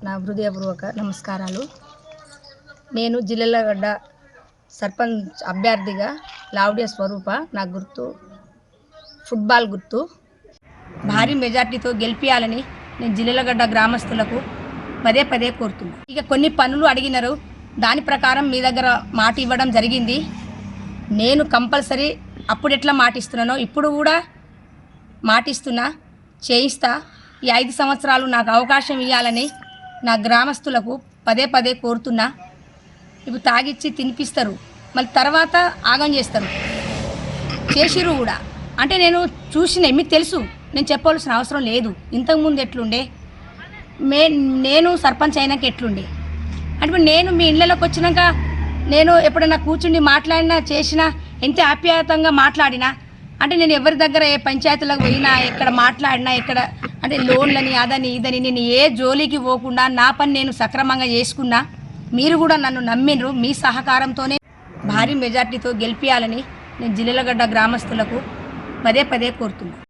నా హృదయపూర్వక నమస్కారాలు. నేను జిల్లెళ్లగడ్డ సర్పంచ్ అభ్యర్థిగా లావుడ్య స్వరూప. నా గుర్తు ఫుట్బాల్ గుర్తు. భారీ మెజార్టీతో గెలిపియాలని నేను జిల్లెళ్లగడ్డ గ్రామస్తులకు పదే పదే కోరుతున్నాను. ఇక కొన్ని పనులు అడిగినారు, దాని ప్రకారం మీ దగ్గర మాట ఇవ్వడం జరిగింది. నేను కంపల్సరీ అప్పుడు ఎట్లా మాటిస్తున్నానో ఇప్పుడు కూడా మాటిస్తున్నా, చేయిస్తా. ఈ 5 సంవత్సరాలు నాకు అవకాశం ఇవ్వాలని నా గ్రామస్తులకు పదే పదే కోరుతున్నా. ఇప్పుడు తాగిచ్చి తినిపిస్తారు, మళ్ళీ తర్వాత ఆగం చేస్తారు, చేసిరు కూడా. అంటే నేను చూసిన, మీకు తెలుసు, నేను చెప్పవలసిన అవసరం లేదు. ఇంతకుముందు ఎట్లుండే, నేను సర్పంచ్ అయినాక ఎట్లుండే అంటే నేను మీ ఇళ్ళలోకి వచ్చినాక నేను ఎప్పుడైనా కూర్చుండి మాట్లాడినా, చేసినా, ఎంత ఆప్యాయతంగా మాట్లాడినా, అంటే నేను ఎవరి దగ్గర ఏ పంచాయతీలకు పోయినా, ఎక్కడ మాట్లాడినా, ఎక్కడ అంటే లోన్లని అదని ఇదని నేను ఏ జోలికి పోకుండా నా పని నేను సక్రమంగా చేసుకున్నా. మీరు కూడా నన్ను నమ్మినరు. మీ సహకారంతోనే భారీ మెజార్టీతో గెలిపియాలని నేను జిల్లెళ్లగడ్డ గ్రామస్తులకు పదే పదే కోరుతున్నా.